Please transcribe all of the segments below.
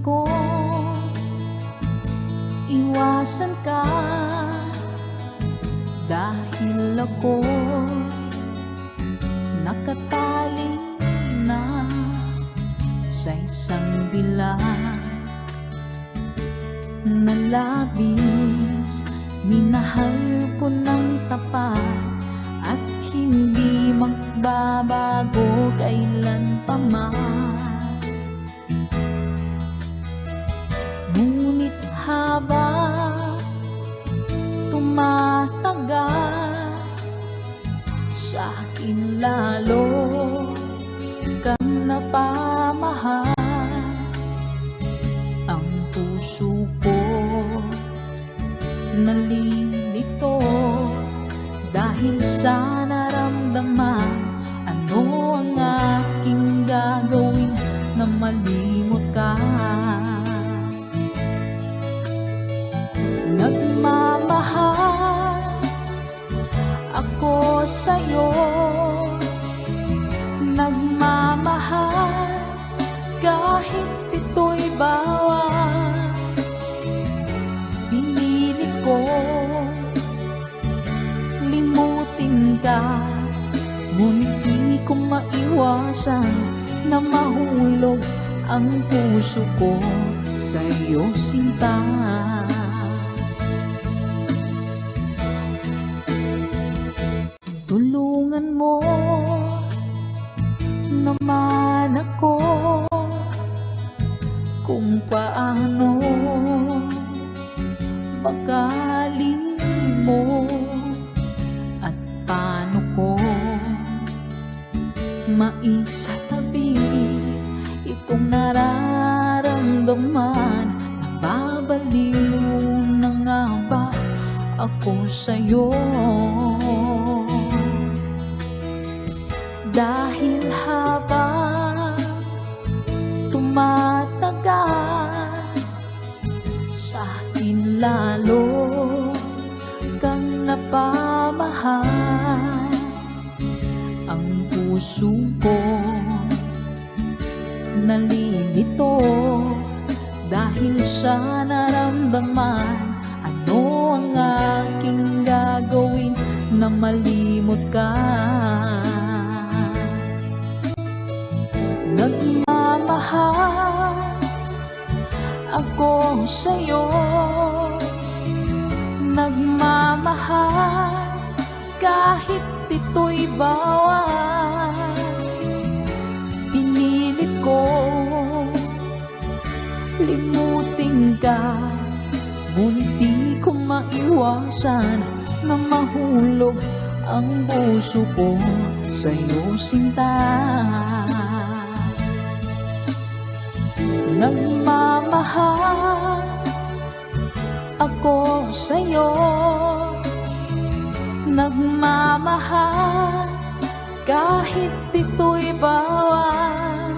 ko iwasan ka, dahil ako nakatali na sa isang dilag na labis. Minahal ko ng tapat at hindi magbabago kailan pa man. Ngunit habang tumatagal, sa akin lalo kang napamahal. Ang puso ko nalilito dahil sa naramdaman. Ano ang aking gagawin na malimot ka? Nagmamahal ako sa'yo, nagmamahal kahit ito'y bawal. Pinilit ko limutin ka, ngunit di ko maiwasan na mahulog ang puso ko sa'yo, sinta. Tulungan mo naman ako kung paano makalimot at paano ko maisatabi itong nararamdaman. Nababaliw na nga ba ako sa'yo? Dahil habang tumatagal, sa akin lalo kang napamahal. Ang puso ko nalilito dahil sa naramdaman. Ano ang aking gagawin na malimot ka? Nagmamahal ako sa'yo, nagmamahal kahit ito'y bawal. Pinilit ko limutin ka, ngunit di ko maiwasan na mahulog ang puso ko sa'yo, sinta. Nagmamahal ako sa'yo, nagmamahal kahit ito'y bawal.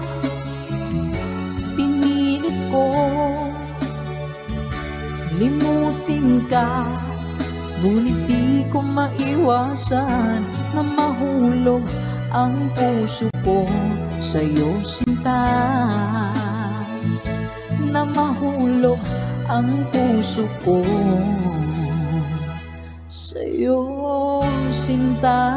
Pinilit ko limutin ka, ngunit di ko maiwasan na mahulog ang puso ko sa'yo, sinta. Na mahulog ang puso ko sa'yo, sinta.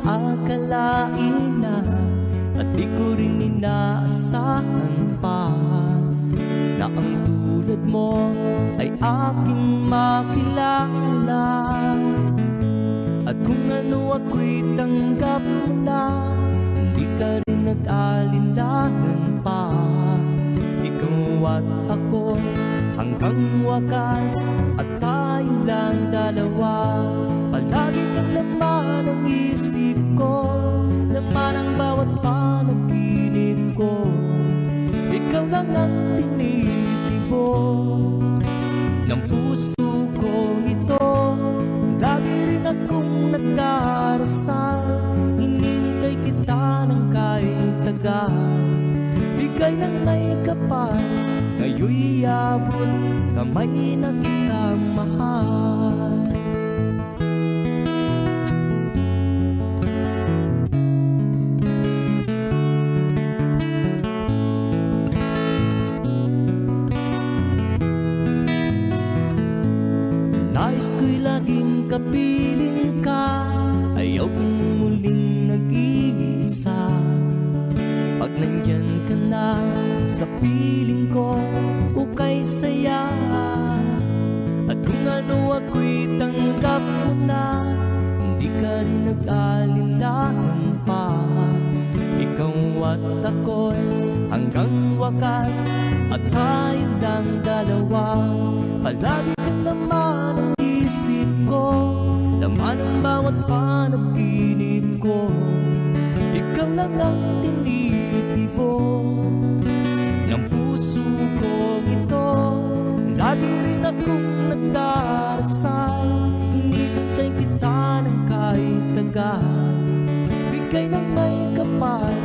Akalain na at di ko rin inaasahan pa na ang tulad mo ay aking makilala. At kung ano ako'y tanggap mo na, hindi ka rin nag-alinlangan pa. Ikaw at ako hanggang wakas, at tayo lang dalawa. Palagi kang laman ng isip ko, laman ang bawat panaginip ko. Ikaw lang lang ang tinitibok ng puso ko ito. Lagi rin akong nagdarasal, hinintay kita ng kahit tagal. Bigay ng may kapal, ngayon'y abot kamay na kita mahal. Nais ko'y laging kapiling ka, ayaw kong muling nag-iisa. Pag nandyan ka na sa piling ko, ukay saya. At kung ano ako'y tanggap mo na, hindi ka rin nag-alinlangan pa. Ikaw at ako'y hanggang wakas, at tayong lang dalawa. Palagi ka naman ang isip ko, laman ang bawat panaginip ko. Ikaw lang ang tinitibok ng puso ko ito. Lagi rin akong nagdarasal, hinintay kita ng kahit tagal. Bigay ng may kapal,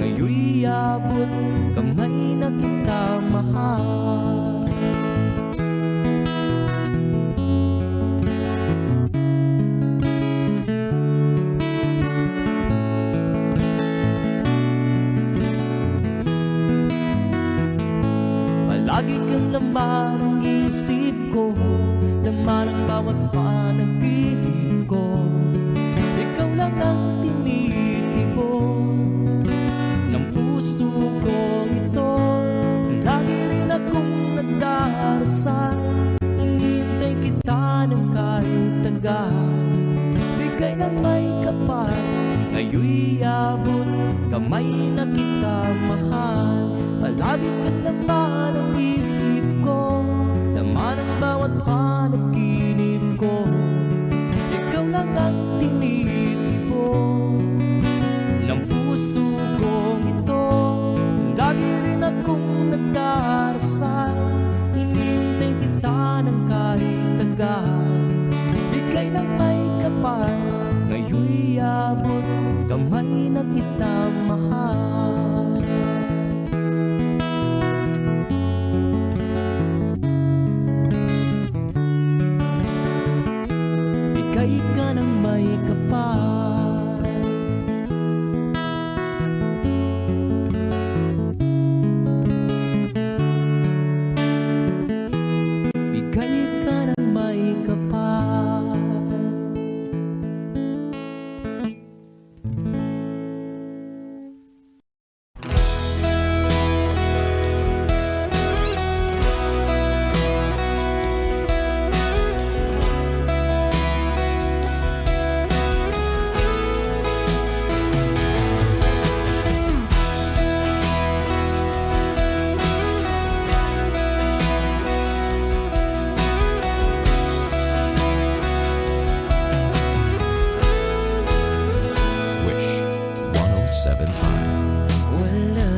ngayon'y abot kamay na kita mahal. Lagi kang laman ang isip ko, laman ang bawat panaginip ko. Ikaw lang ang tinitibok ng puso ko ito. Lagi rin akong nagdarasal, hinintay kita ng kahit tagal. Bigay ng may kapal, ngayon'y abot kamay na kita mahal. Palagi ka naman ang isip ko, laman ang bawat panaginip ko. Ikaw lang ang tinitibok ng puso ko ito. Lagi rin akong nagdarasal, hinintay kita ng kahit tagal. Bigay ng may kapal, ngayon'y abot kamay na kita mahal. Bigay ka ng may kapal, bigay ka ng may kapal. Wish 107.5. Wala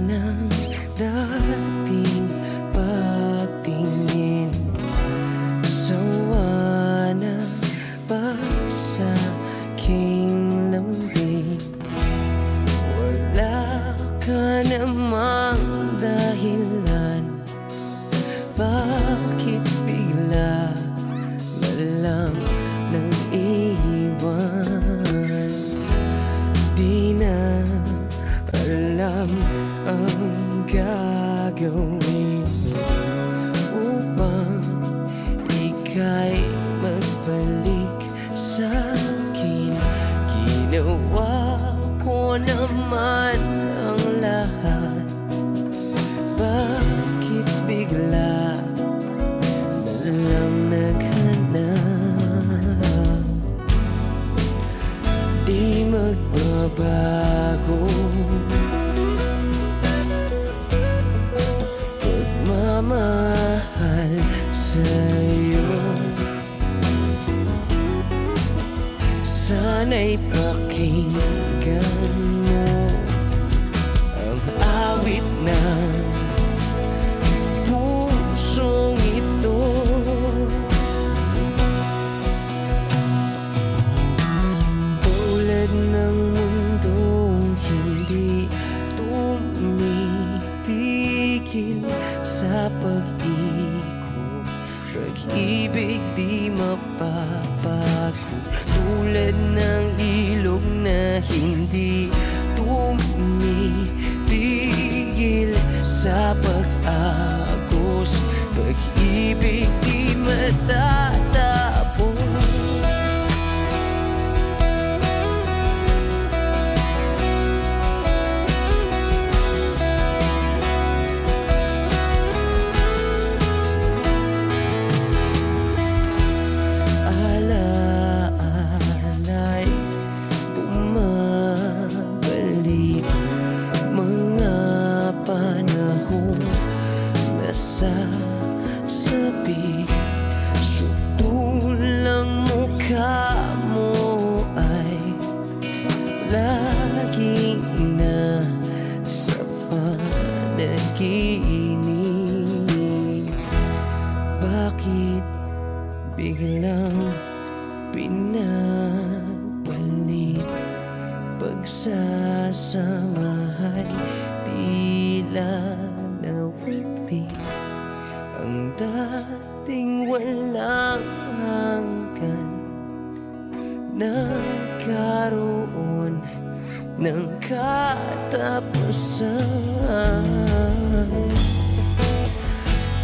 nang dating pagtingin, sawa na ba sa aking lambing? Wala ka namang dahilan, bakit bigla na lang nang iwan? Di na alam ang gagawin upang ika'y magbalik sa'kin. Ginawa ko naman ang lahat, bakit bigla na lang naghanap? Di magbabago pagmamahal sa'yo. Sana'y pakinggan mo ang awit na pag-ikot, pag-ibig di mapapago, tulad ng ilog na hindi tumitigil sa pag-agos, pag-ibig di matatapos. Alaala'y bumabalik, mga panahong nasasabi, sutulang mukha mo ay laging nasa panaginip. Bakit biglang pinabalik? Pagsasamahay tila nawagli, ang dating walang hanggan nagkaroon ng katapusan.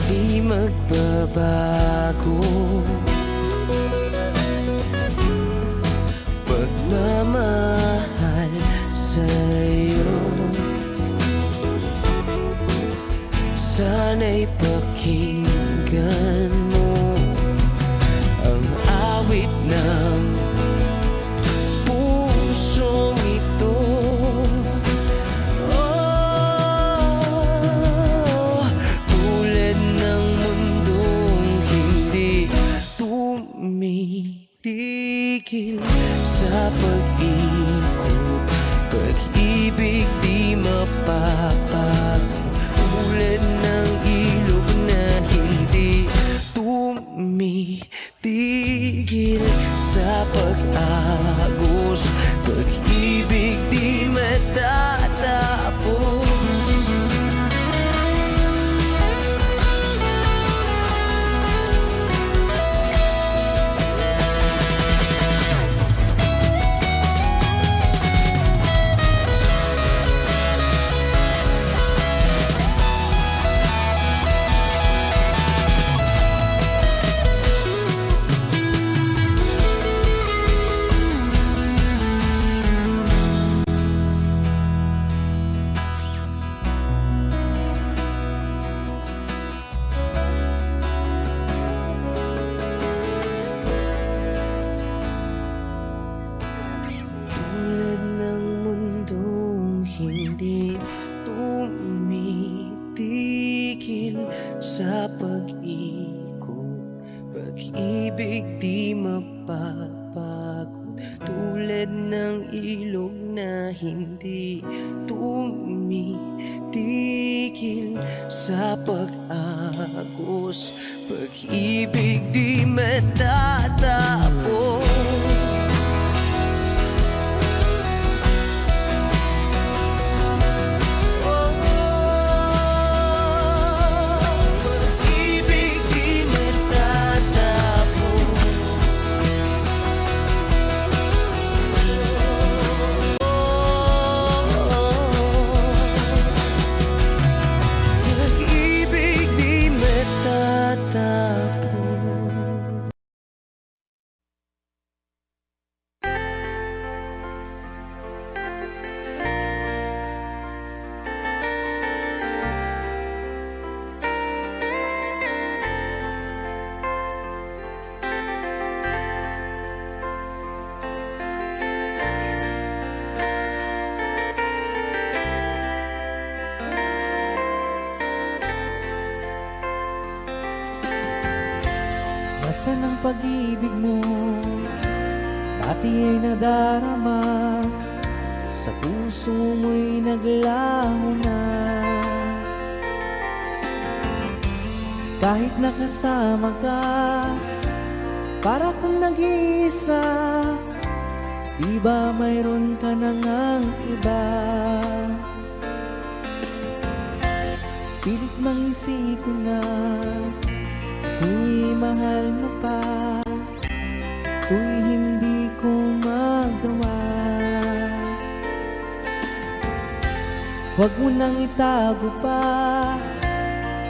Di magbabago pagmamahal sa'yo. Sana'y pakinggan mo ang awit ng pusong ito. Oh, tulad ng mundong hindi tumitigil sa pag-ikot, pag-ibig di mapapago, tulad ng ilog na hindi tumitigil sa pag-agos, pag-ibig di matatapos. Tulad ng mundong hindi tumitigil sa pag-ikot, pag-ibig di mapapagod, tulad ng ilog na hindi tumitigil sa pag-agos, pag-ibig di matatapos. Nasaan ang pag-ibig mo? Dati ay nadarama, sa puso mo'y naglaho na. Kahit nakasama ka, para kung nag-iisa, di ba mayroon ka na ngang iba? pilit mang isipin na ako'y mahal mo pa, ito'y hindi ko magawa. Huwag mo nang itago pa,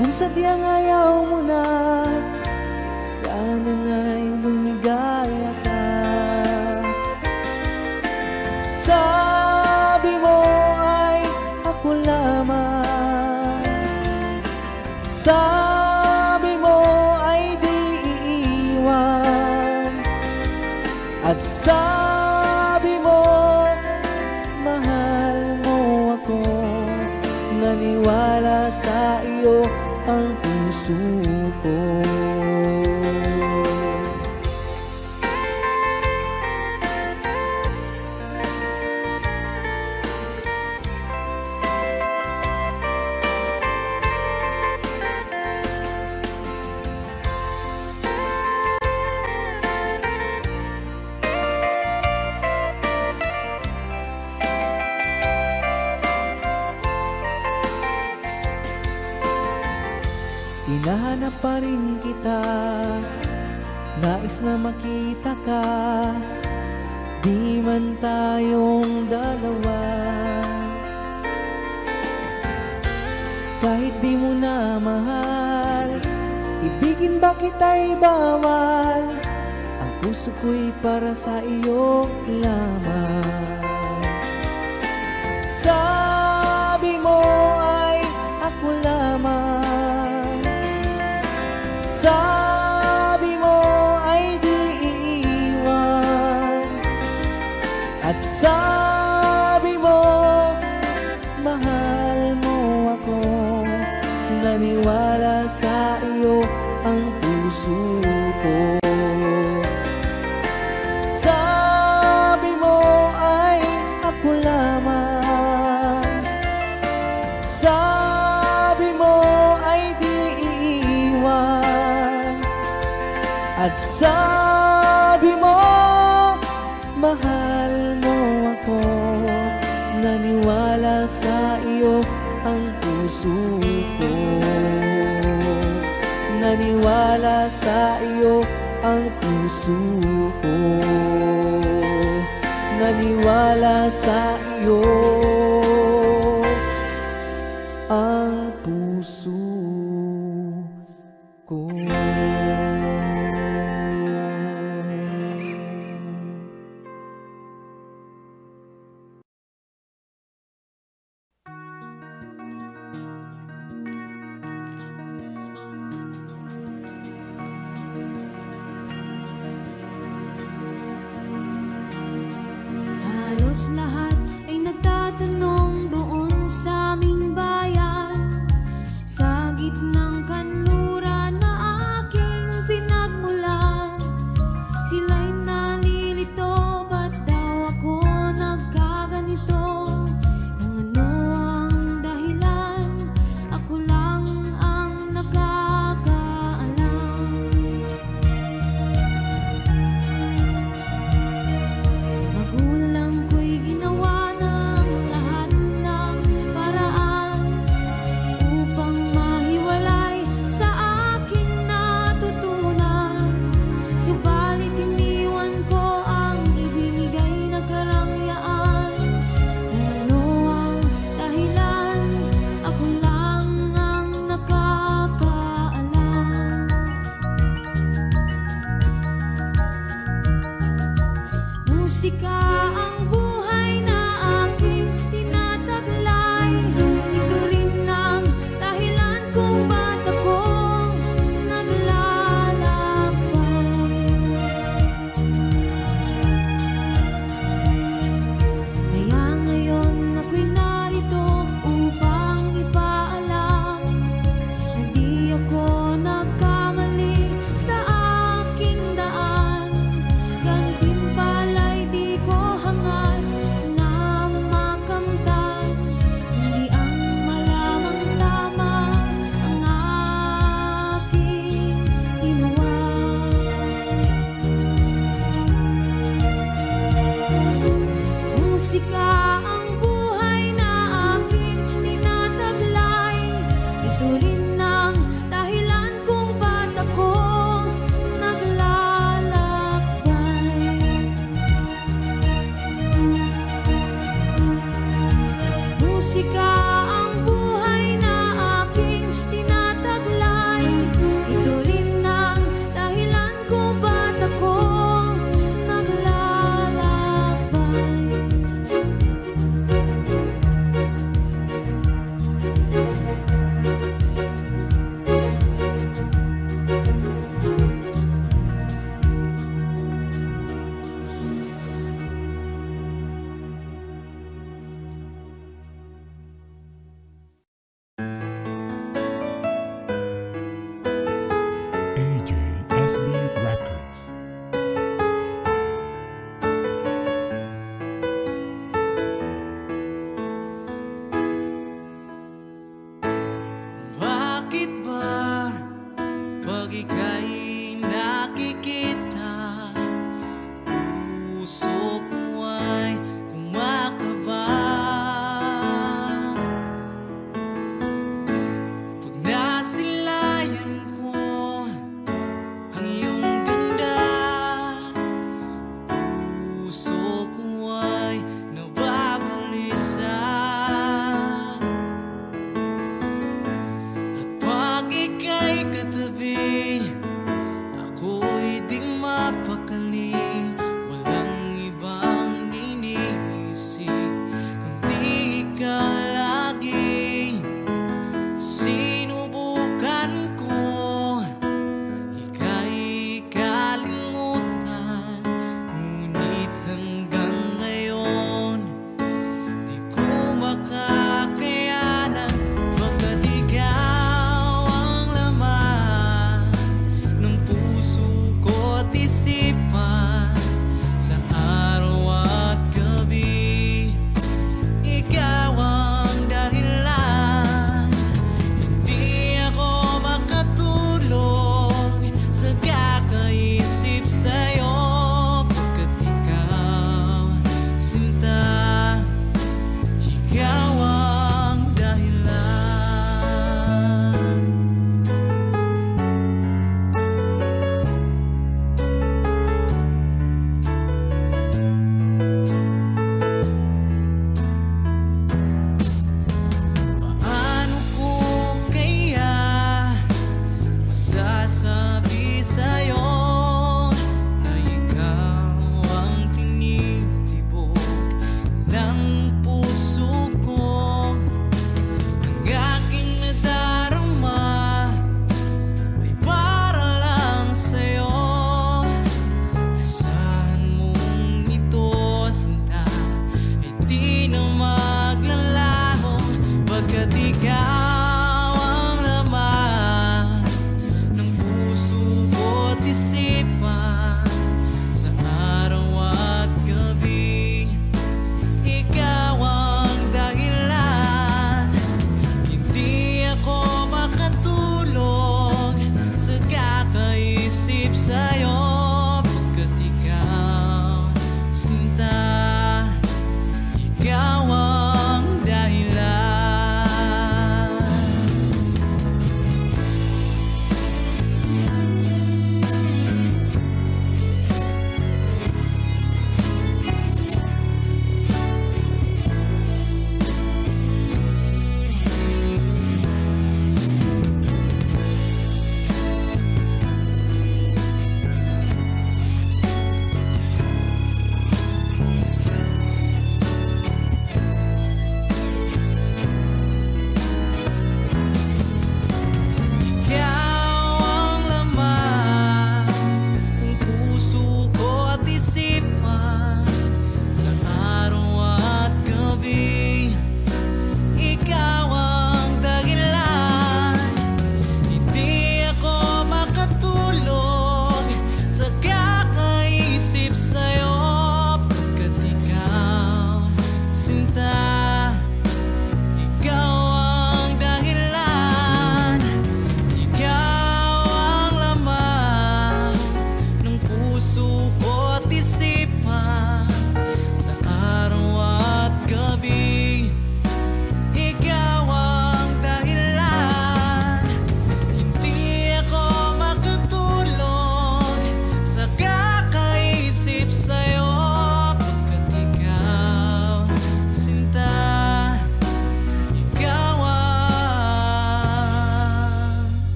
kung sadyang ayaw mo na, sana nga'y lumigaya ka. Sabi mo ay ako lamang, sabi mo ay di iiwan, at sabi mo mahal mo ako. Naniwala sa iyo ang puso ko. Hinahanap pa rin kita, nais na makita ka, di man tayong dalawa. Kahit di mo na mahal, ibigin ba kita'y bawal, ang puso ko'y para sa iyo lamang. Sabi mo ay ako lamang, sabi mo ay di iiwan, at sabi mo mahal mo ako. Naniwala sa iyo ang puso ko. Sabi mo ay ako lamang, sabi mo ay di iiwan, at sabi mo mahal mo ako. Naniwala sa iyo ang puso ko. Naniwala sa iyo ang puso ko. Naniwala sa iyo ang puso ko. Halos lahat ay nagtatanong doon sa aming bayan, sa gitnang kanluran na aking pinagmulan. Sila'y nalilito, ba't daw ako nagkaganito? Kung ano ang dahilan, ako lang ang nakakaalam. Magulang ko'y ginawa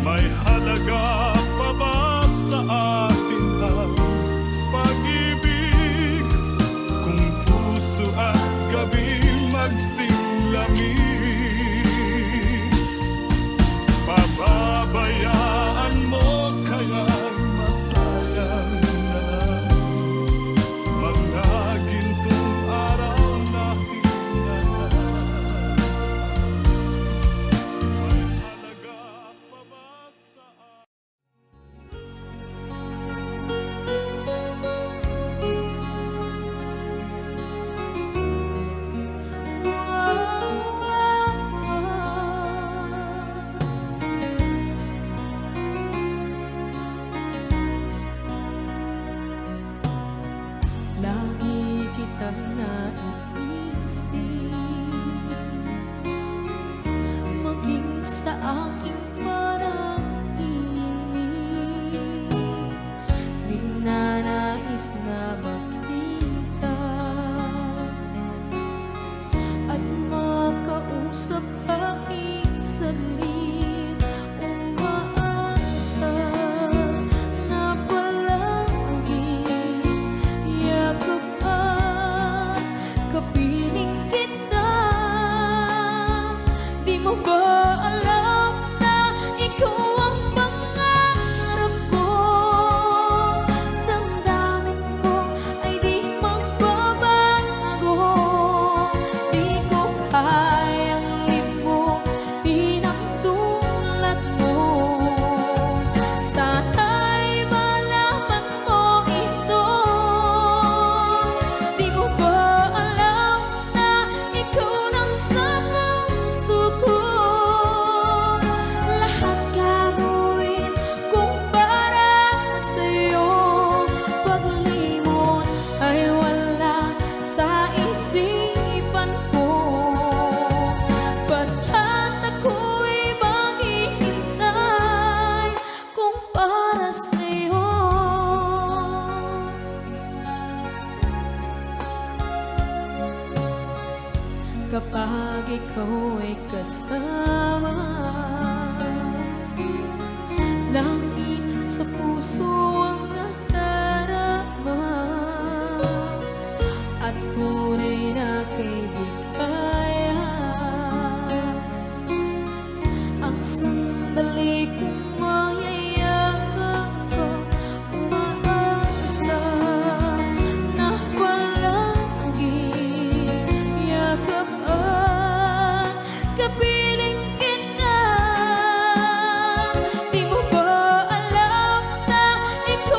May halaga pa ba sa atin ang pag-ibig? Kung puso at gabi magsilamig, pababayaan mo kaya masayang na mga gintong araw na hinanap. May halaga pa ba sa Lagi kitang naiisip, maging sa aking parang inig. Ninanais na makita at makausap kahit saglit. Umaasa na palagi yakap at kapiling kita. Di mo ba alam na ikaw ang pangarap ko? Damdamin ko ay di magbabago. Di ko kayang limutin ang tulad mo. Sana'y malaman mo ito. Di mo ba alam na ikaw nang sa puso ko? Lahat gagawin kung para sa'yo. Paglimot ay wala sa isipan ko. Basta't ako'y maghihintay kung para sa'yo. Kapag ikaw ay kasama, langit sa puso ang nadarama, at tunay na kaibigan. Ang sandali kong mayayakap ka, umaasa na palagi yakap at kapiling kita. Di mo ba alam na ikaw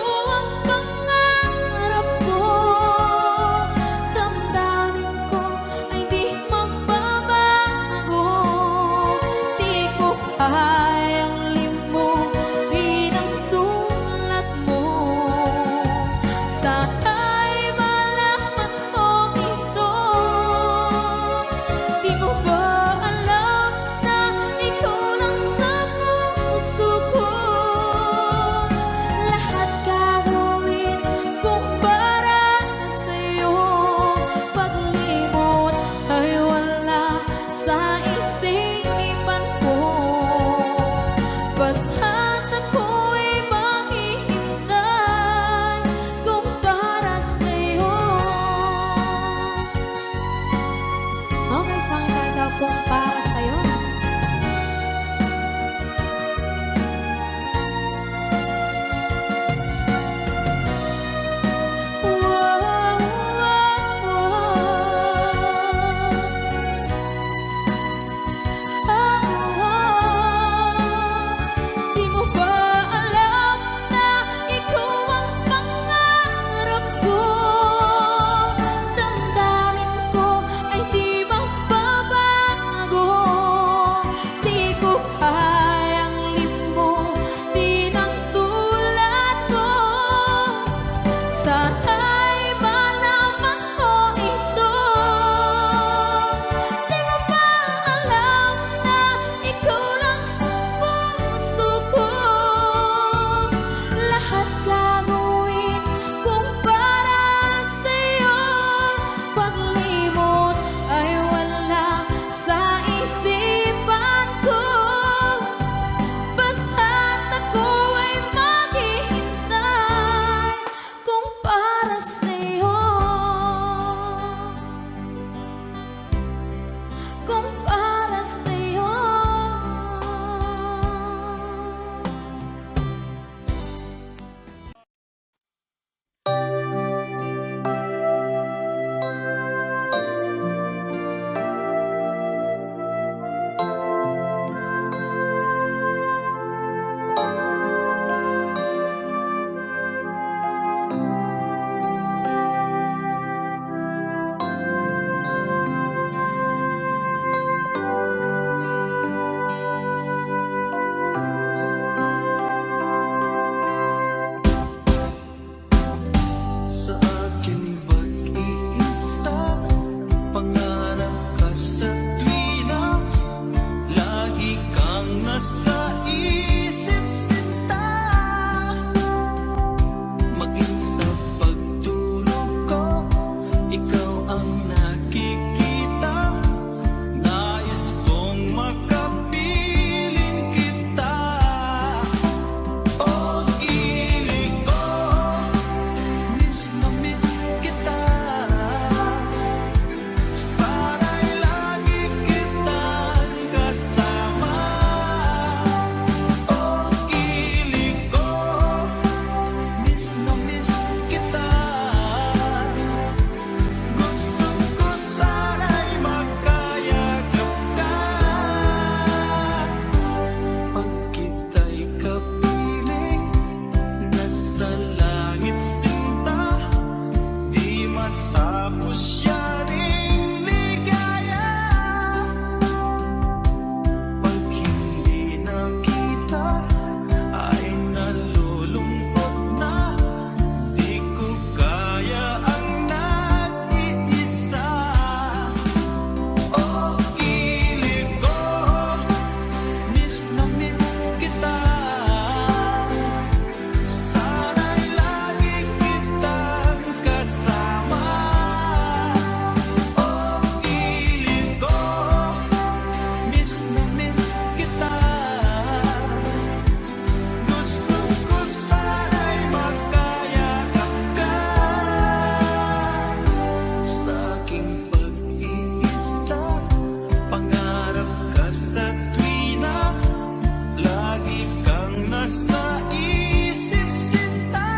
isip sinta.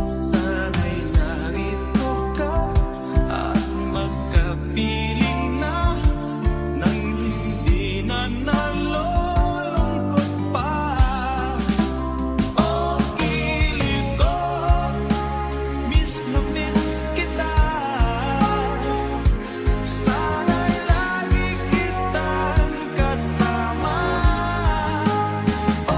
Sana'y narito ka at magkapiling na nang hindi na nalulungkot pa. O gilid ko, miss na miss kita. Sana'y lagi kitang kasama. O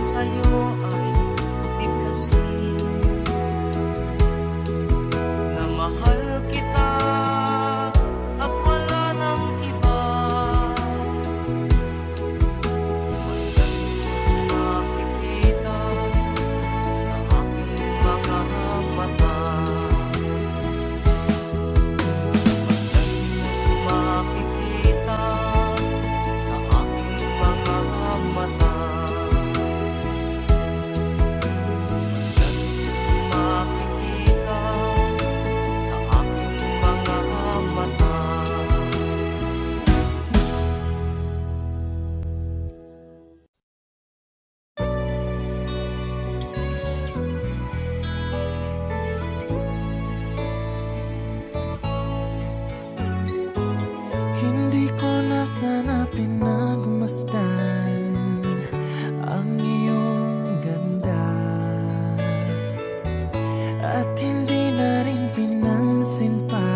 sa'yo ay bigkasin na mahal kita at wala nang iba. Basta makikita sa aking mga mata, makikita sa aking mga mata. Basta makikita sa aking mga mata. Hindi ko na sana pinagmasdan ang iyong ganda, at hindi na rin pinansin pa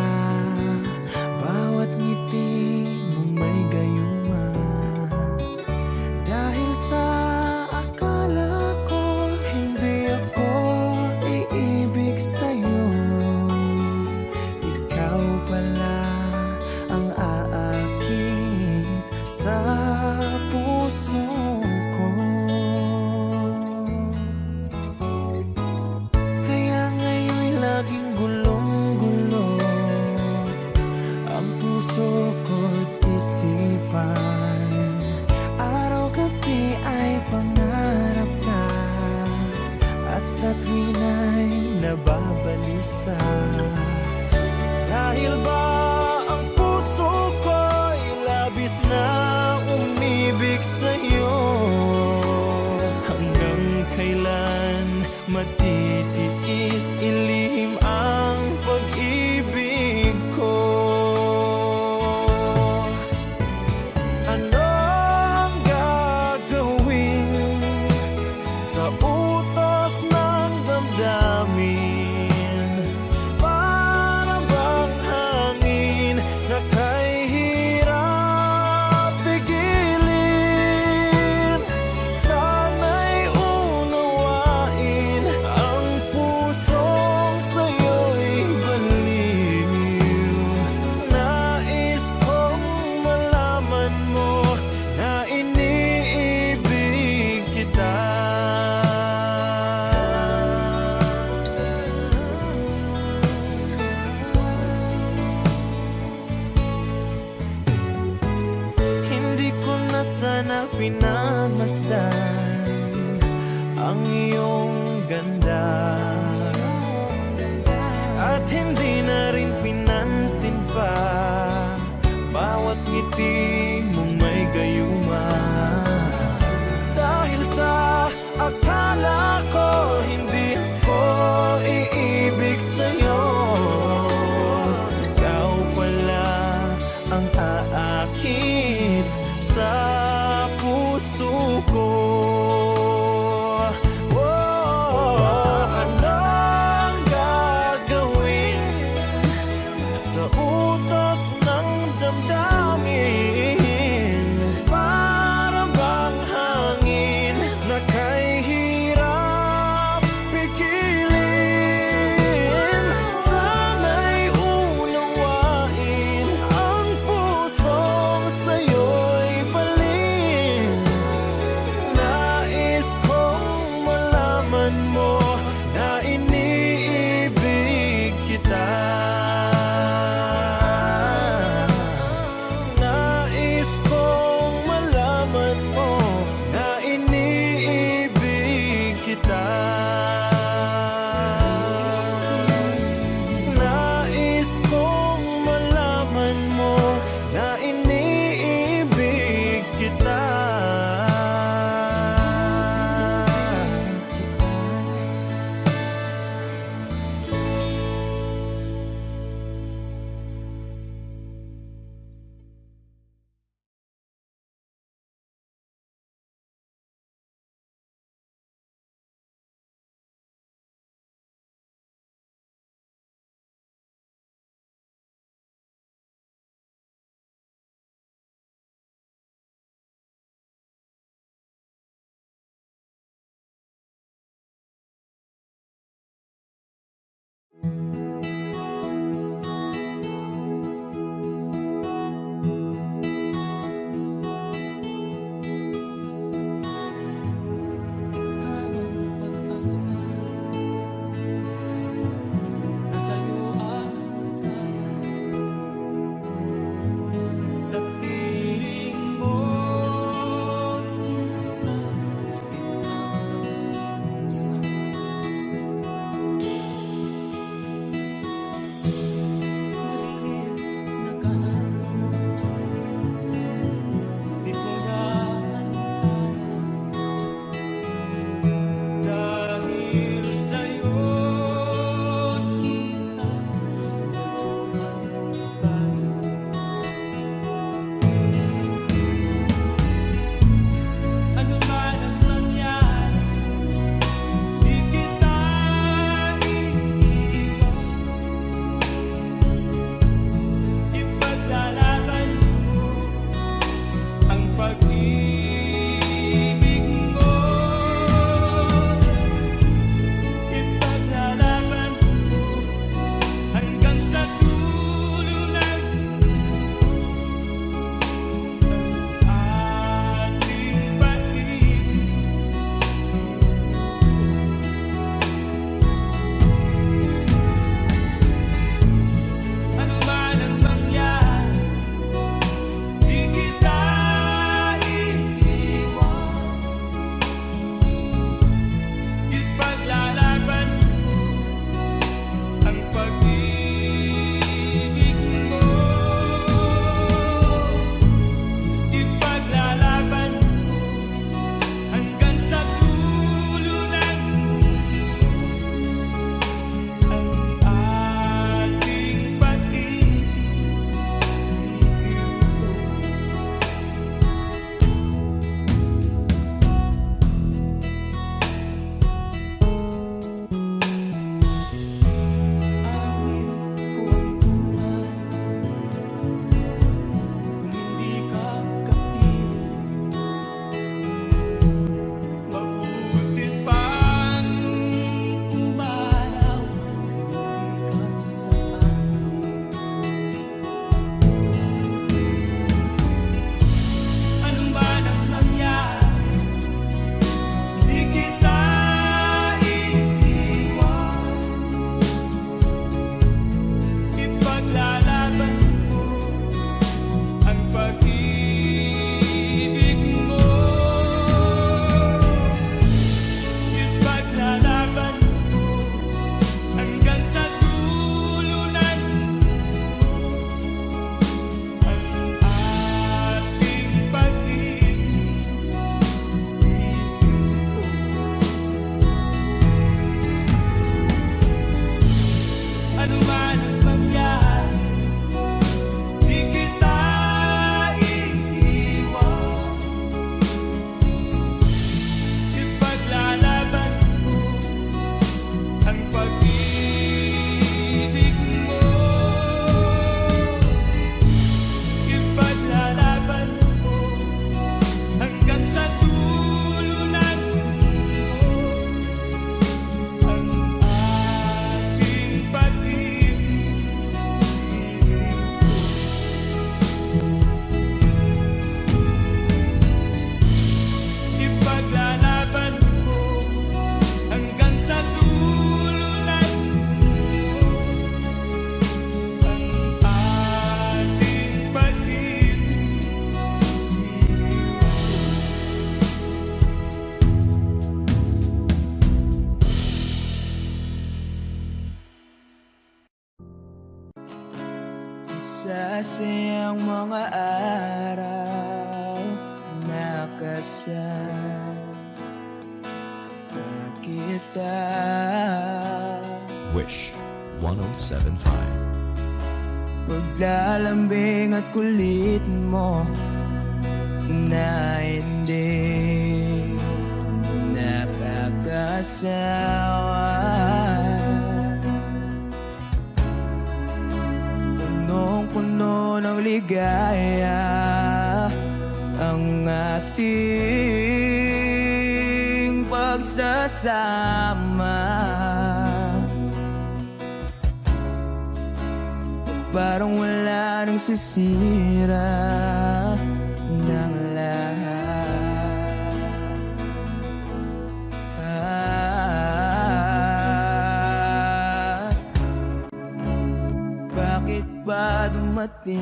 bawat ngiti mong may gayuma. Dahil sa akala ko hindi ako iibig sa'yo, ikaw pala ang aakit sa puso ko. Kaya ngayon'y laging gulong-gulo ang puso ko't isipan. Araw-gabi ay pangarap ka, at sa tuwina'y nababalisa. Dahil ba ang puso ko'y labis na umibig sa'yo? Hanggang kailan matitiis ilihim ang pag-ibig ko? Ano ang gagawin sa utos ng damdamin? Para bang hangin na kay hirap pigilin? Sana'y unawain ang pusong sa'yo'y baliw. Nais kong malaman mo na iniibig kita. Hindi ko na sana pinamasdan ang iyong ganda, at hindi na rin pinansin pa bawat ngiti mong may gayuma. Dahil sa akala ko hindi ako iibig sa'yo, ikaw pala ang aakit sa puso ko. Ano ang gagawin sa utos ng damdamin? Para bang hangin na kay hirap Masasayang mga araw na kasama kita. Wish 1075. Paglalambing at kulit mo na hindi nakakasawa. Punong-puno ng ligaya ang ating pagsasama. Parang wala nang sisira ng lahat. Bakit ba dumating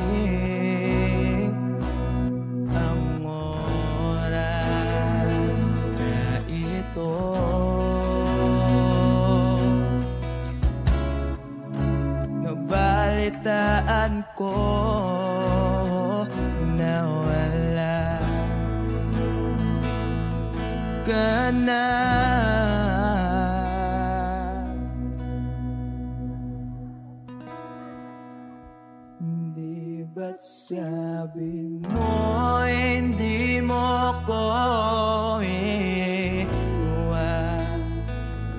ang oras na ito? Nabalitaan ko na wala ka na. Di ba't sabi mo hindi mo ko iwan?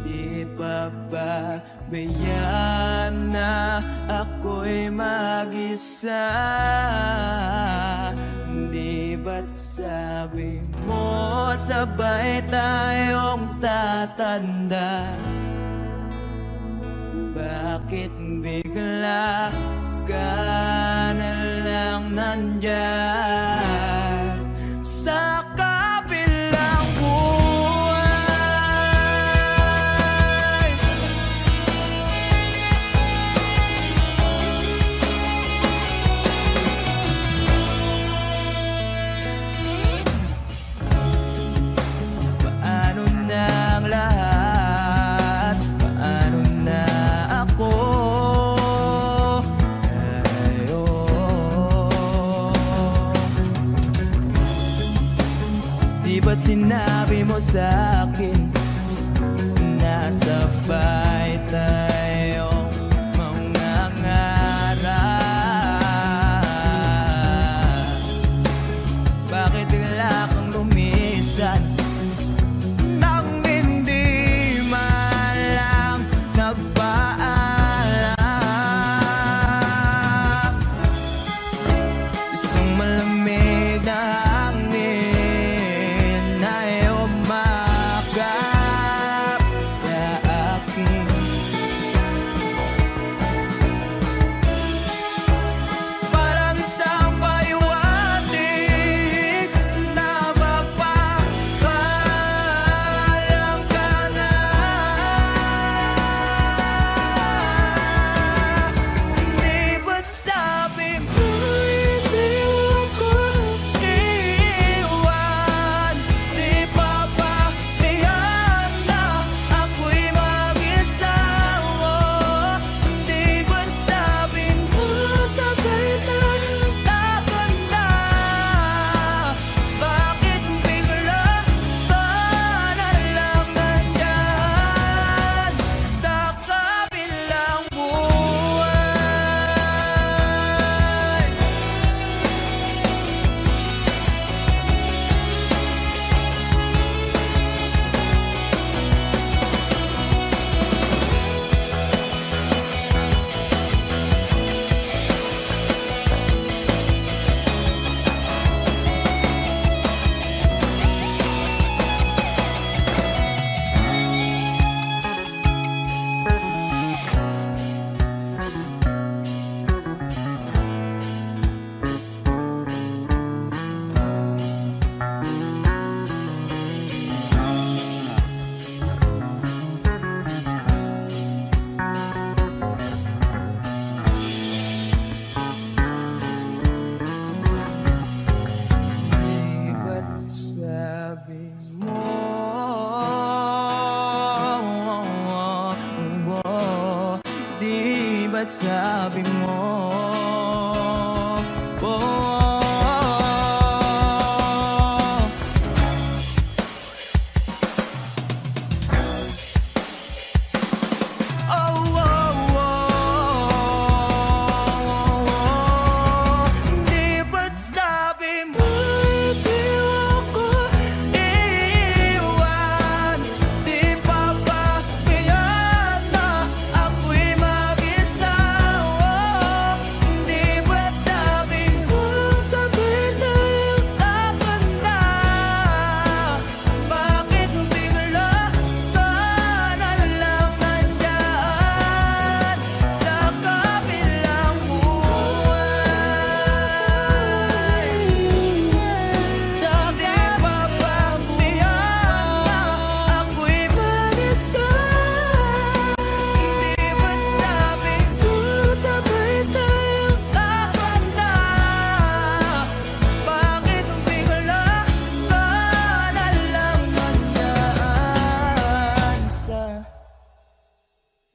Di pa ba bayaan na ako'y mag-isa? Di ba't sabi mo sabay tayong tatanda? Bakit bigla ka na lang nandyan sa kabilang buhay? Paano na ang lahat? Paano na ako? Di ba't sinabi mo sa'kin na sabay tayong mangangarap? Bakit bigla kang lumisan nang hindi man lang nagpaalam? Isang malamig na hangin ay umakap sa akin. Parang isang paywating na magpapaalam ka na. Di ba't sabi mo hindi ako iwan? Di pa ba bayaan na ako'y mag-isa? Di ba't sabi mo sabay tayong tatanda? Bakit bigla ka na lang nandyan sa kabilang buhay? Di ba't sabi mo Di ba't sabi mo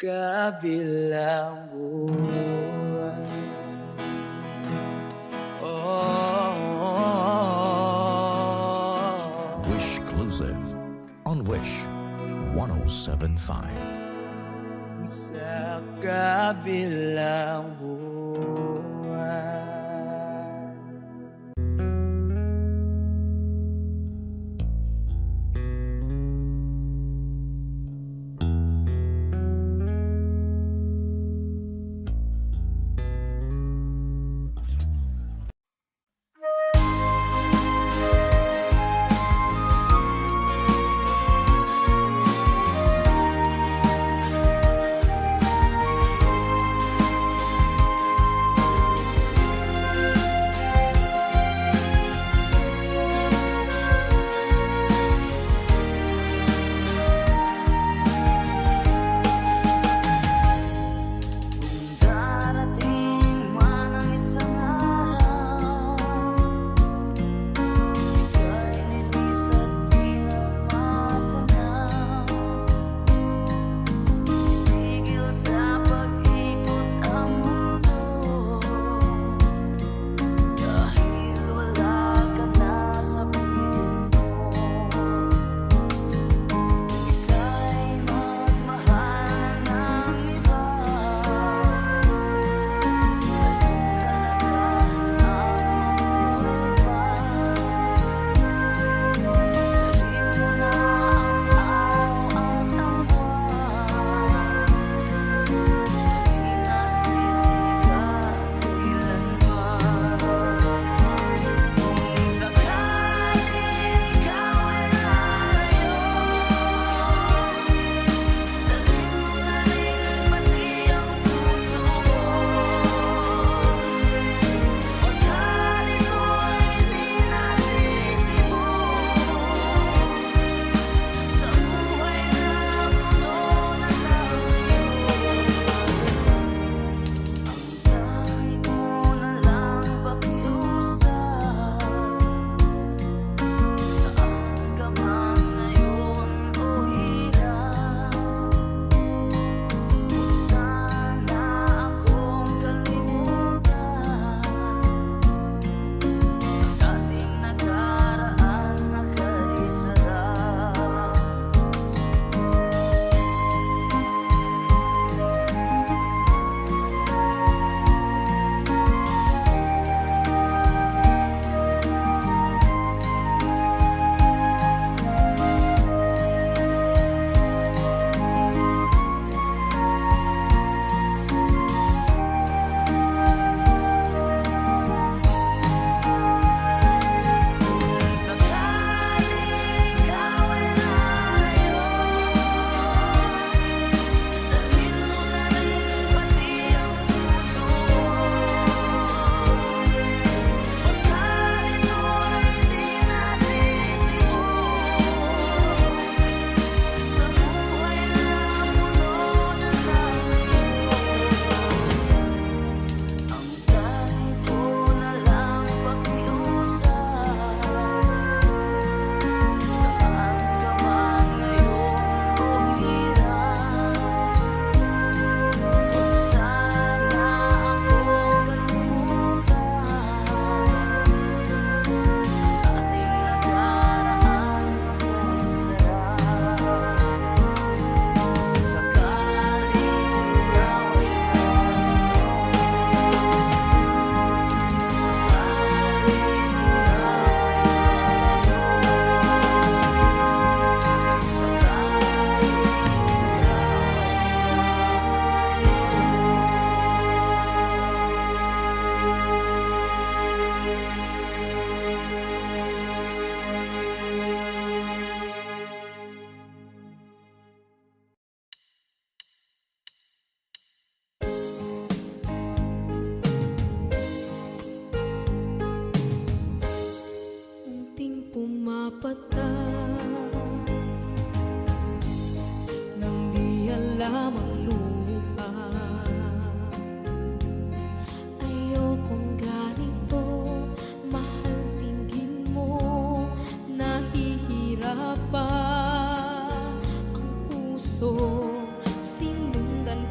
kabilang buwan. Wish Exclusive on Wish 1075. Sa kabilang buwan. Darating man ang isang araw, ika'y lilis at di na matanaw. Tigil sa pag-ikot ang mundo, dahil wala ka na sa piling ko. Ika'y magmahal na ng iba, Unting pumapatak nang di alam ang lupa. Ayokong ganito, mahal, tingin mo, nahihirapan ang puso. Sinundan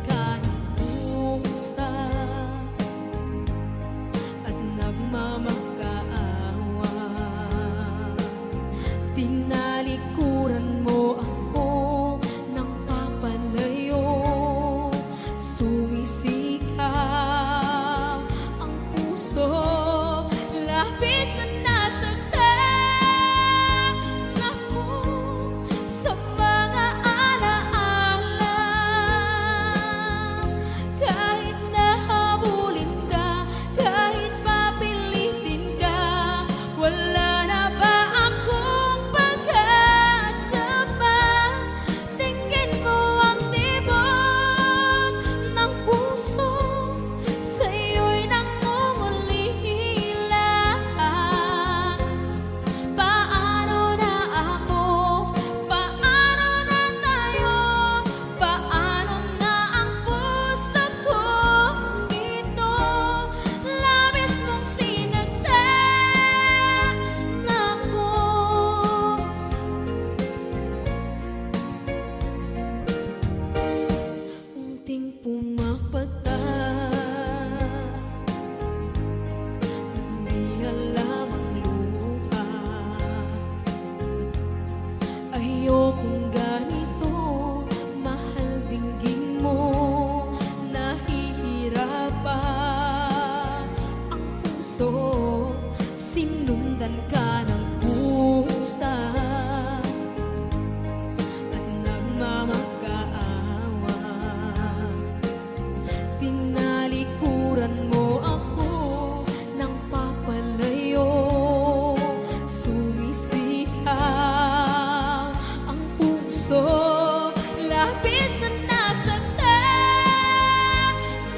puso, labis na nasaktan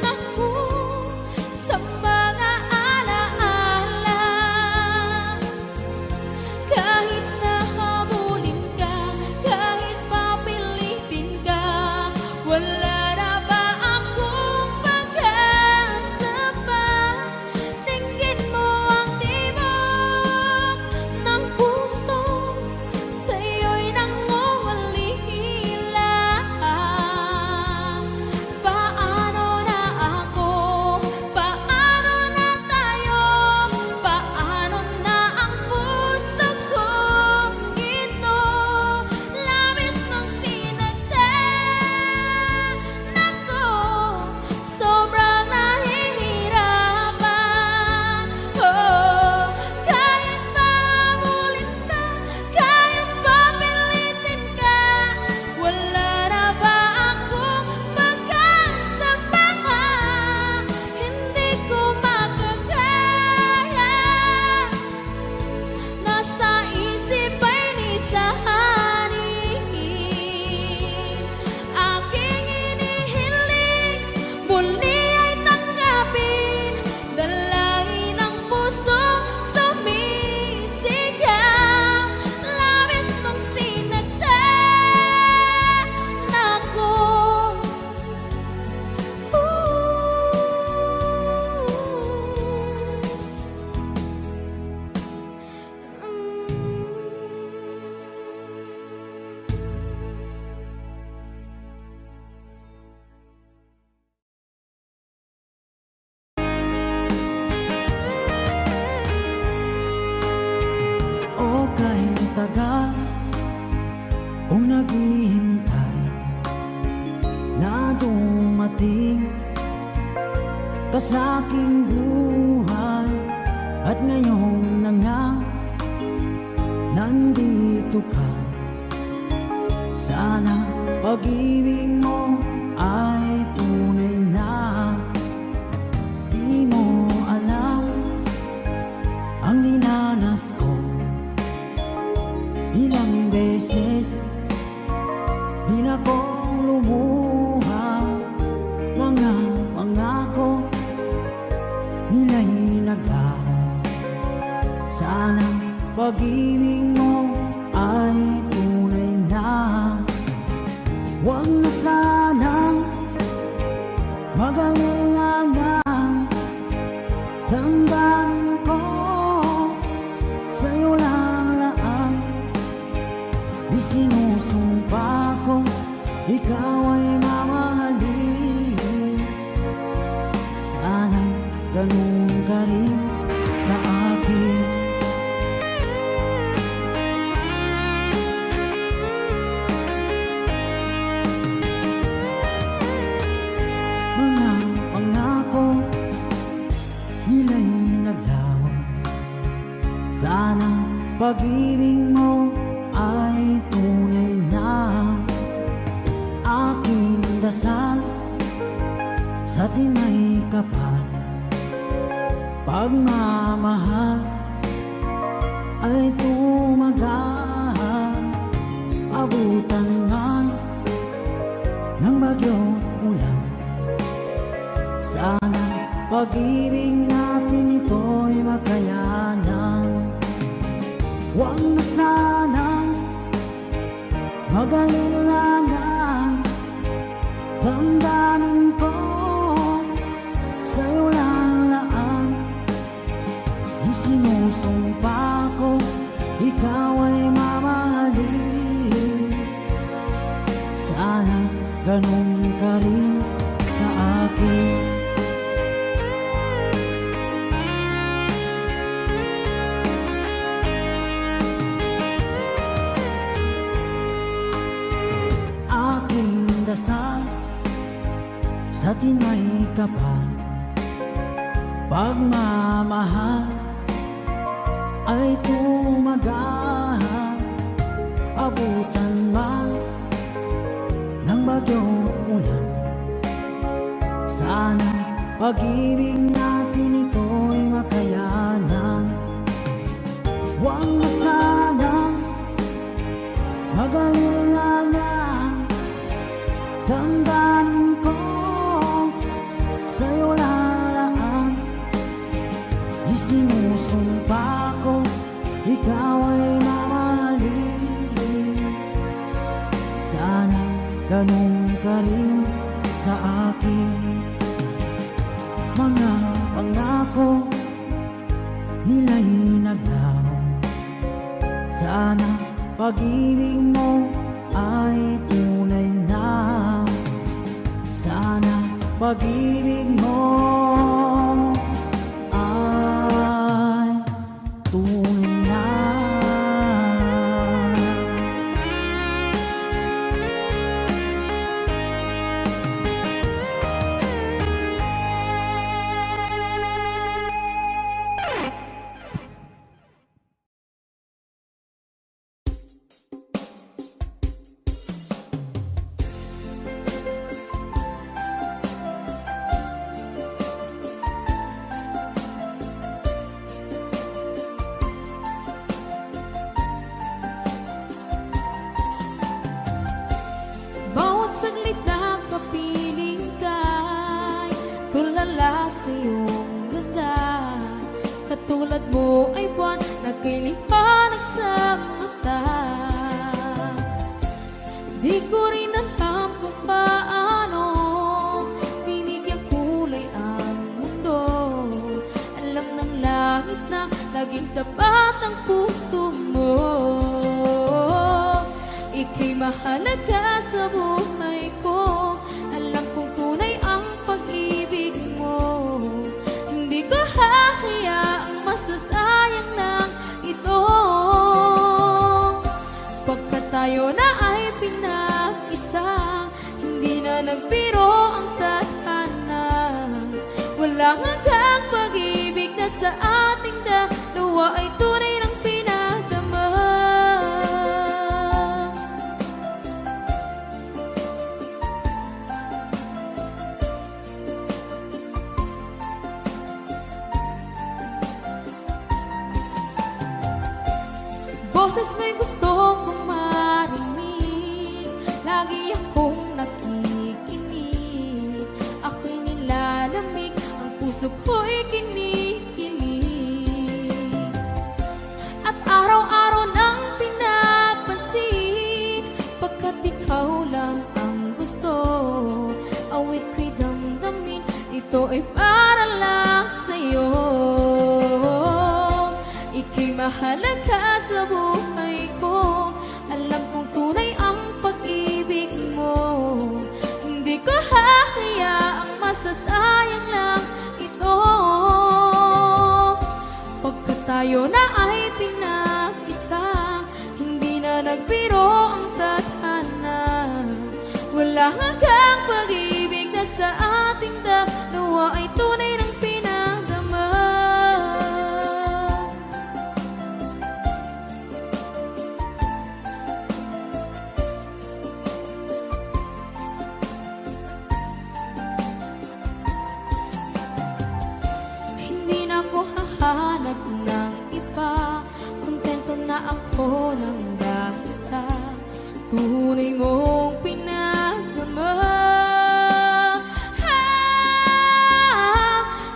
ako sa mga alaala. Kahit nahabulin ka, kahit papilitin ka, wala na ba akong pag-asa pa? Tingin mo ang tibok ng puso, sa'yo'y nangungulila. Paano na ako? Paano na tayo? Paano na ang puso kong ito? Labis mong sinagtan ako, sobrang nahihirapan. Oh, kahit mahabulin ka, kahit papilitin ka, wala na ba akong pag-asa pa? Hindi ko makakaya, nasa isip ay nisahanin. Aking inihiling, muli ay tanggapin, dalangin ng puso sumisigaw. Labis mong sinagtan ako. O kahit tagal kung naghihintay na dumating ka sa aking buhay, at ngayon na nga nandito ka. Sana pag-ibig mo ay tunay na. Di mo alam ang dinanas ko, ilang beses din akong lumuha. Mga pangako nila'y naglaho. Sana pag-ibig mo ay tunay na. Huwag na sanang mag-alinlangan, damdamin ko sa'yo lalaan. Isinusumpa ko, ikaw ay mamahalin. Sana ganun ka rin sa akin. Mga pangako nila'y naglaho. Sana pag-ibig mo ay tunay na. Aking dasal sa tinay kapal, pagmamahal ay tumagal. Abutan nga ng bagyong ulan. Sana pag-ibig natin ito'y makayanan. Huwag na sanang mag-alinlangan, damdamin ko sa'yo lalaan. Isinusumpa ko, ikaw ay mamahalin. Sana ganun ka rin sa akin. Aking dasal sa tinay kapal, pagmamahal ay tumagal. Abutan man ng bagyong ulan, sana pag-ibig natin ito'y makayanan. Huwag na sanang mag-alinlangan, Sana ganun ka rin sa akin. Mga pangako nila'y naglaho. Sana pag-ibig mo ay tunay na. Sana pag-ibig mo ay tunay na. Bawat saglit na kapiling ka'y tulala sa iyong ganda. Katulad mo ay buwan na kay liwanag sa mata. Di ko rin alam kung paano binigyan kulay ang mundo. Alam ng langit na laging tapat ang puso mo. Ika'y mahalaga sa buhay ko. Alam kong tunay ang pag-ibig mo. Hindi ko hahayaang masasayang ng ito. Pagkat tayo na ay pinag-isa, hindi na nagbiro ang tadhana. Walang hanggang pag-ibig na sa ating dalawa ay tunay ng pinadama. Boses mo'y gusto kong marinig, lagi akong nakikinig. Ako'y nilalamig, ang puso ko'y kinikilig. At araw-araw nang pinapansin, pagkat ikaw lang ang gusto. Awit ko'y damdamin, ito ay para lang sa'yo. Ika'y mahalaga sa buhay ko. Alam kong tunay ang pag-ibig mo. Hindi ko hahayaang masasayang lang ito. Pagkat tayo na ay pinag-isa, hindi na nagbiro ang tadhana. Wala hanggang pag-ibig na sa ating dalawa ay tunay ng pinadama. Hindi na ako hahanap ng iba, kontento na ako ng dahil sa tunay mong pinagdama.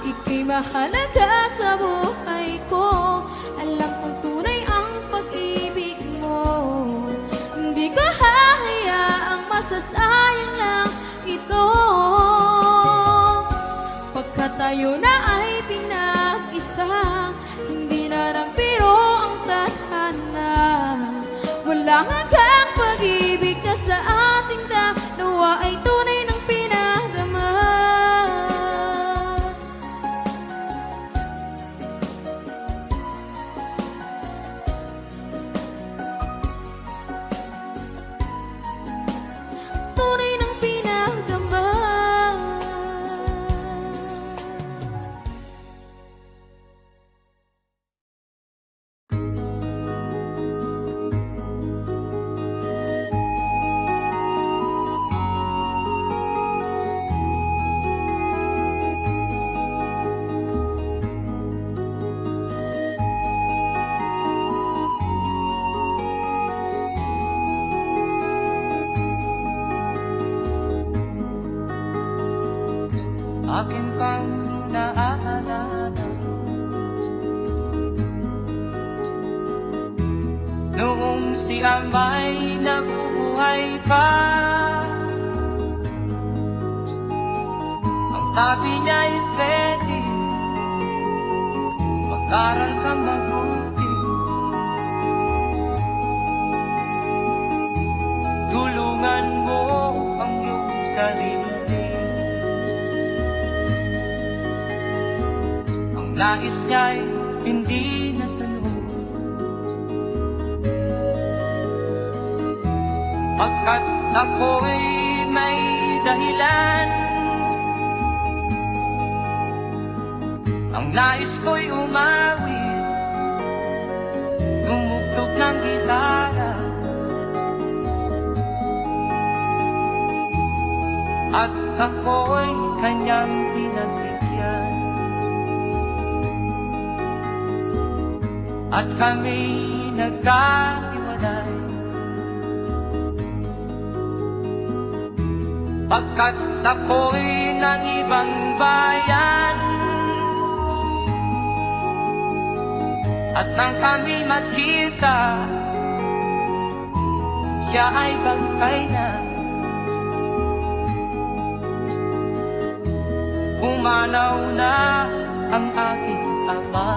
Ika'y mahalaga sa buhay ko. Alam kong tunay ang pag-ibig mo. Hindi ko hahayaang masasayang lang ito. Pagkat tayo na ay pinag-isa, hindi na nagbiro ang tadhana. Wala hanggang pag-ibig na sa ating dalawa ay tunay ng pinadama. Tunay ng pinadama. Akin pang naaalala noong si Amay nabubuhay pa. Ang sabi niya ay pwede, mag-aral kang mabuti. Tulungan mo ang iyong sarili. Ang nais niya'y hindi nasunod, pagkat ako'y may dahilan. Ang nais ko'y umawit, tumugtog ng gitara, at ako'y kanyang pinagbigyan. At kami nagkahiwalay, pagkat ako'y ng ibang bayan. At nang kami magkita, siya ay bangkay na. Pumanaw na ang aking ama.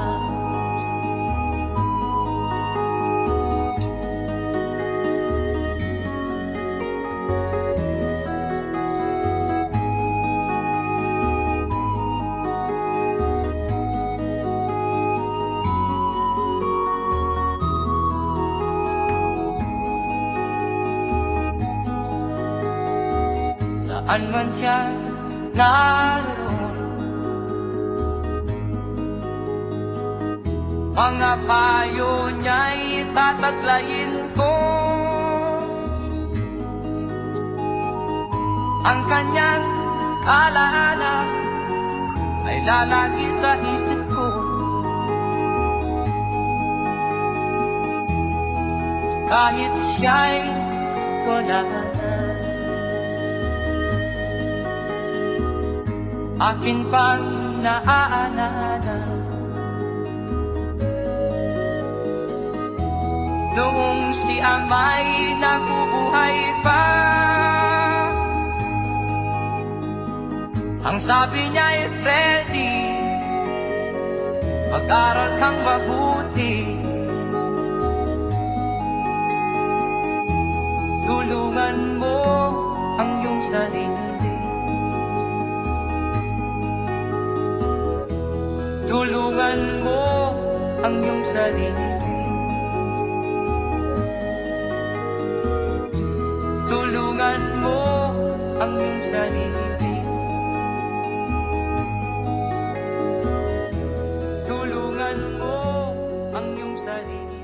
Saan man siya naroon, mga payo niya'y tataglayin ko. Ang kanyang alaala ay lalagi sa isip ko. Kahit siya'y wala na, akin pang naaalala noong si ama'y nabubuhay pa. Ang sabi niya ay Freddy, mag-aral kang mabuti. Tulungan mo ang iyong sarili. Tulungan mo ang iyong sarili. Tulungan mo ang iyong sarili. Tulungan mo ang iyong sarili.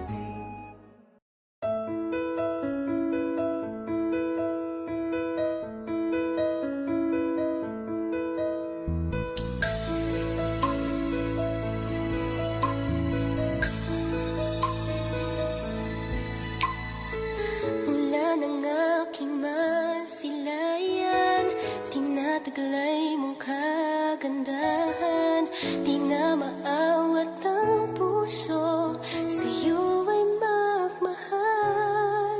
Mula ng aking masilayan, tinataglay mong kagandahan. Di na maawat ang puso, sa'yo ay magmahal.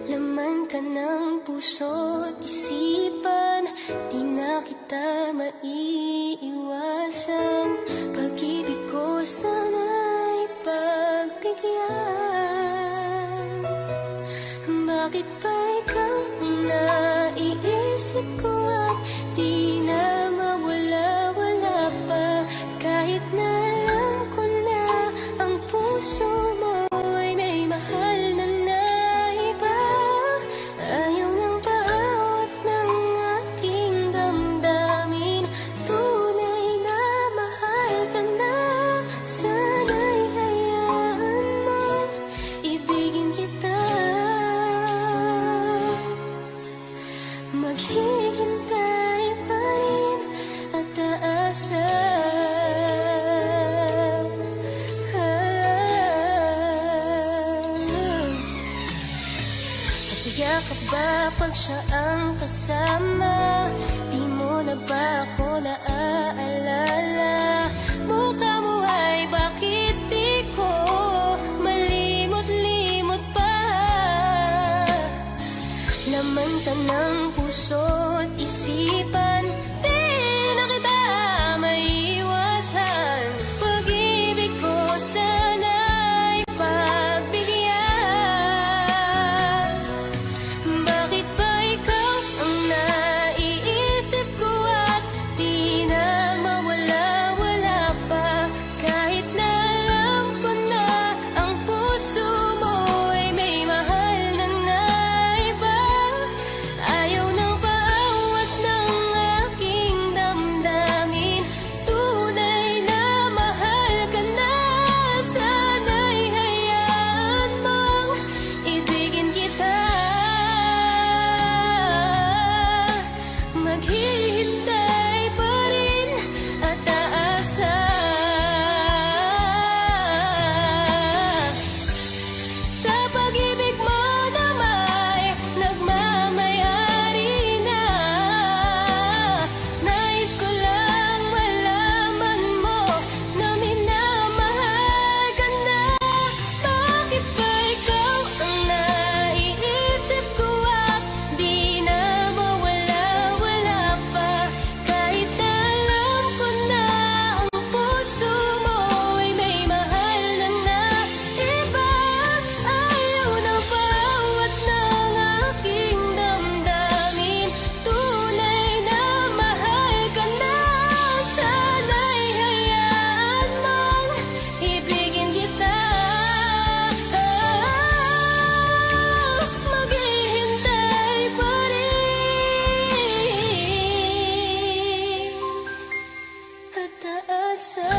Laman ka ng puso't isipan, di na kita maiiwasan. Pag-ibig ko sana'y pagbigyan. Bakit ba ikaw ang naiisip ko at di na mawala-wala pa? Kahit na alam ko na ang puso mo ay may mahal na naiba. Ayaw ng paawat ng aking damdamin, tunay na mahal ka na. Sana'y hayaan mong ibigin kita. Maghihintay pa rin at aasa. Masaya ka ba pag siya ang kasama? Di mo na ba ako naaalala? Mukha mo ay bakit di ko malimot-limot pa? laman ka ng puso't isipan. Di na kita maiwasan, pag-ibig ko sana'y pagbigyan. Bakit ba ikaw ang naiisip ko at di na mawala-wala pa? Kahit na alam ko na ang puso mo'y may mahal na iba. Ayaw ng paawat ng aking damdamin, tunay na mahal ka na. Sana'y hayaan mong ibigin kita. Maghihintay pa rin at aasa sa pag-ibig mo na may nagmamayari na. Nais ko lang malaman mo na minamahal ka na. Bakit ba ikaw ang naiisip ko at di na mawala-wala pa? Kahit na alam ko na ang puso mo'y may mahal na iba. Ayaw ng bawat ng aking damdamin, tunay na mahal ka na. Sana'y hayaan mong ibigin kita. Maghihintay pa rin at aasa.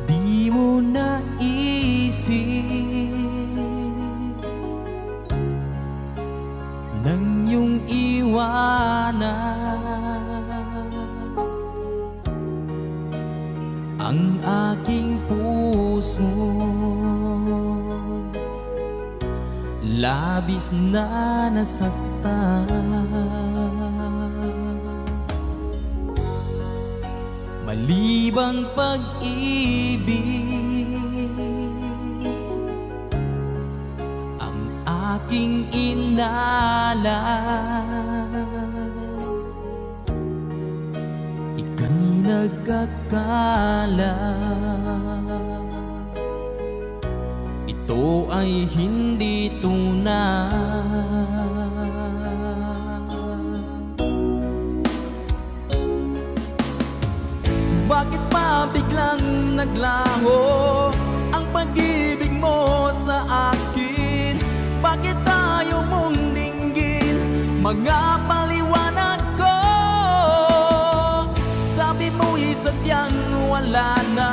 Di mo naisip nang iyong iwanan ang aking puso. Labis na nasaktan, malibang pag-ibig ang aking inalan. Ika'y nagkakala, ito ay hindi tunay. Bakit pa biglang naglaho ang pag-ibig mo sa akin? Bakit tayo mong dinggin mga paliwanag ko? Sabi mo'y sadyang wala na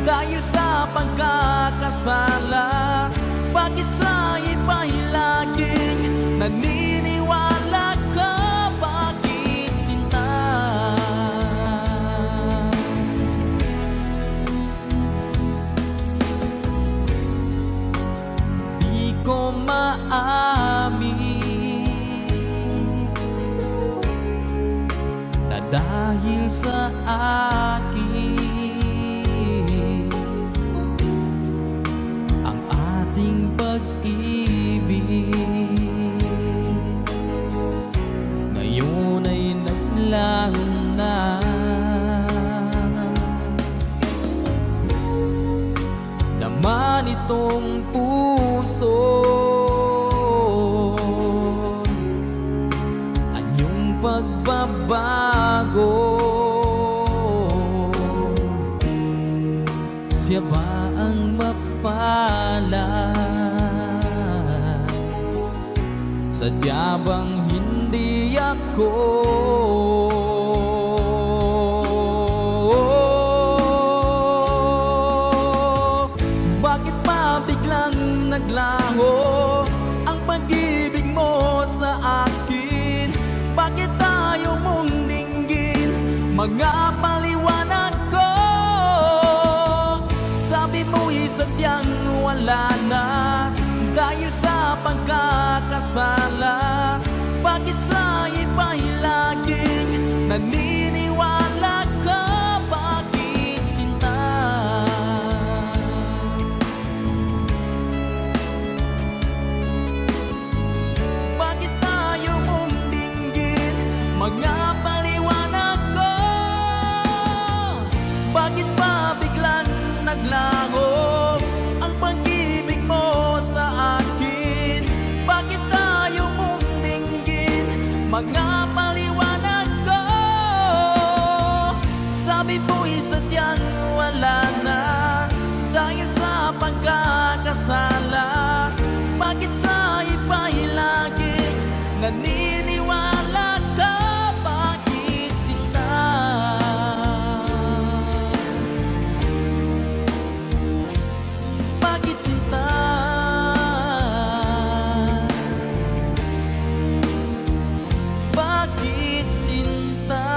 dahil sa pagkakasala. Bakit sa iba'y laging naniniwala ka? Bakit sinta? Di ko maamin na dahil sa akin ang ating pag-ibig ngayon ay naglaho na. Naman itong puso anyong pagbabago. Siya ba ang mapalad? Sadya bang hindi ako? Bakit pa biglang naglaho ang pag-ibig mo sa akin? Bakit tayo mong dinggin mga paliwanag ko? Sabi mo'y sadyang wala na dahil sa pagkakasala. Bakit sa iba'y laging naniniwala ka? Bakit sinta? Bakit tayo mong dinggin mga paliwanag ko? Bakit pa biglang naglaho ang pag-ibig mo sa akin? Bakit tayo mong dinggin mga paliwanag ko? Sabi mo'y sadyang wala na dahil sa pagkakasala. Bakit sa iba'y laging naniniwala ka? Bakit sinta? Bakit sinta? Bakit sinta?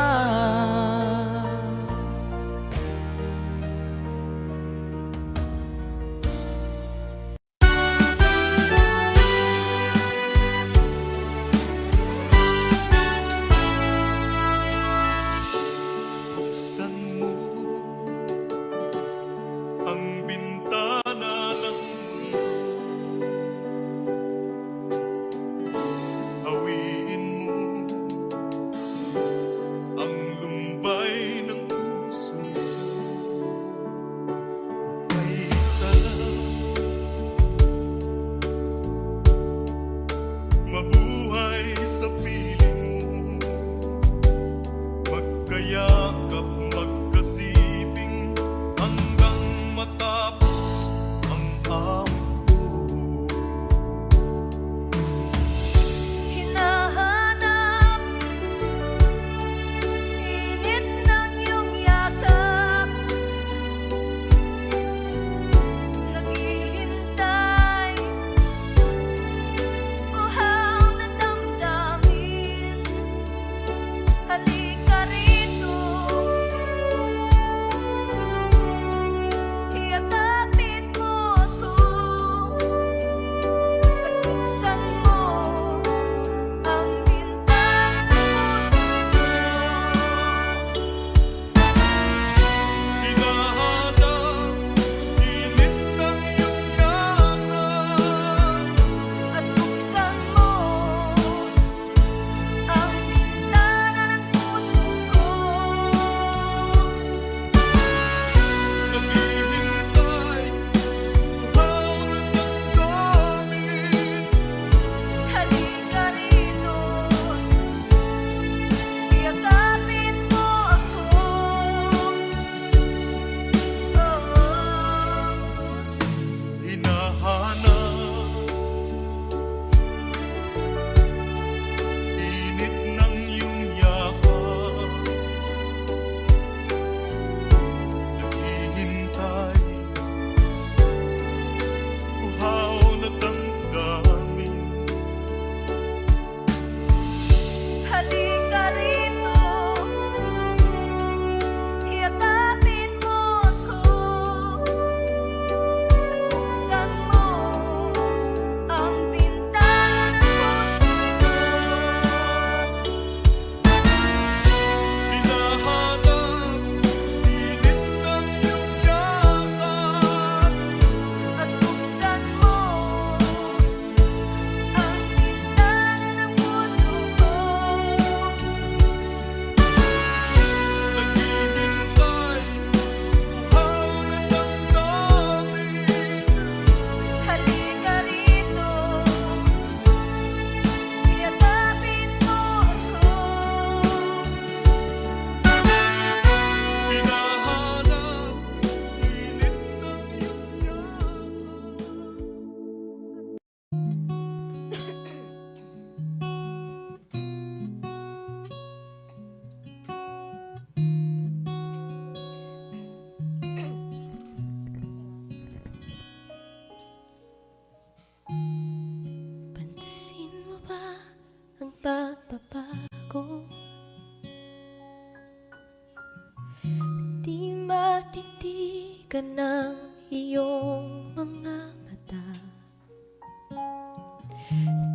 ka ng iyong mga mata,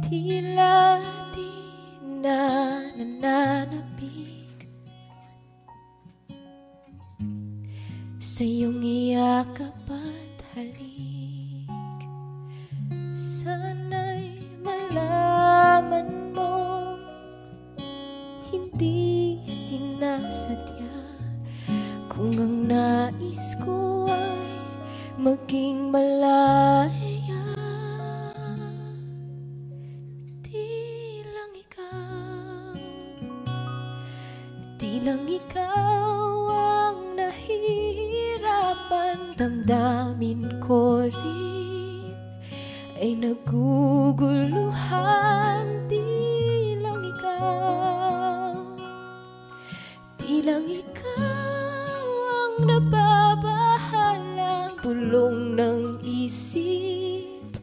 tila di na nananapig sa iyong iyakap at halik. Sana'y malaman mo, hindi sinasadya, kung ang nais ko ay maging malaya. Di lang ikaw ang nahihirapan, damdamin ko rin ay naguguluhan. Di lang ikaw ang nababahalang bulong ng isip.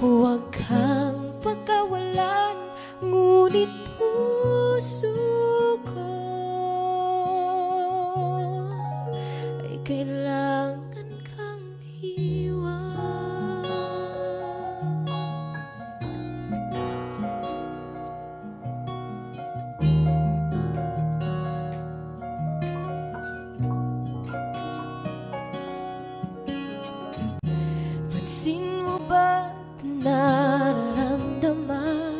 Huwag kang pagkawalan, ngunit puso ko ay kailangan kang iwan. Pansin mo ba't nararamdaman?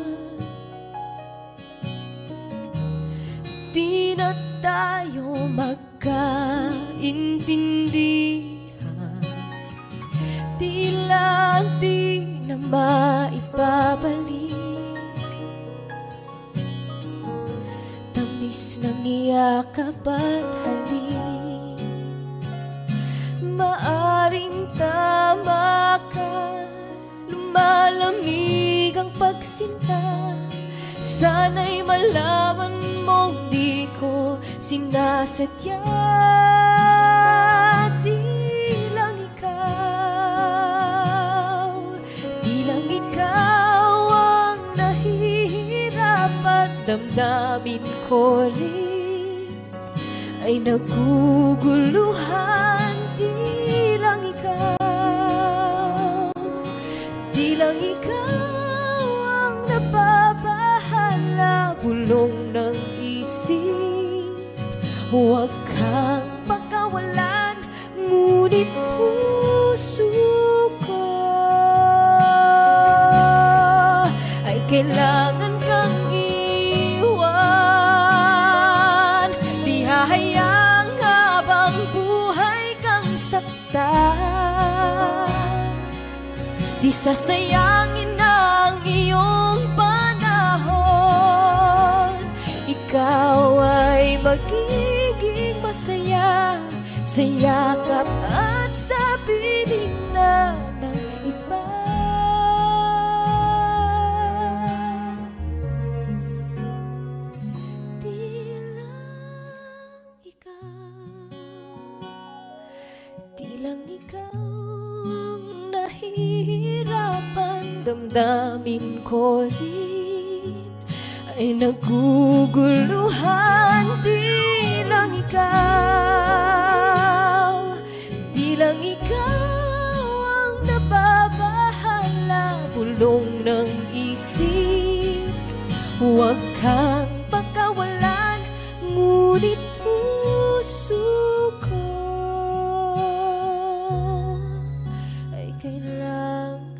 Di na tayo magkaintindihan, tila di na maibabalik tamis ng iyakap at halik. Maaring tama ka, lumalamig ang pagsinta. Sana'y malaman mong di ko sinasadya. Di lang ikaw ang nahihirapan, damdamin ko rin ay naguguluhan. Di lang ikaw ang nababahala, bulong ng isip. Huwag kang pagkawalan, ngunit puso ko ay kailangan kang iwan. Di hahayang habang buhay kang saktan, di sasayangin ang iyong panahon. Ikaw ay magiging masaya sa yakap at sa piling na ng iba. Di lang ikaw ang nahihirapan, damdamin ko rin ay naguguluhan. Di lang ikaw ang nababahala, bulong ng isip. Huwag kang pagkawalan, ngunit puso ko ay kailangan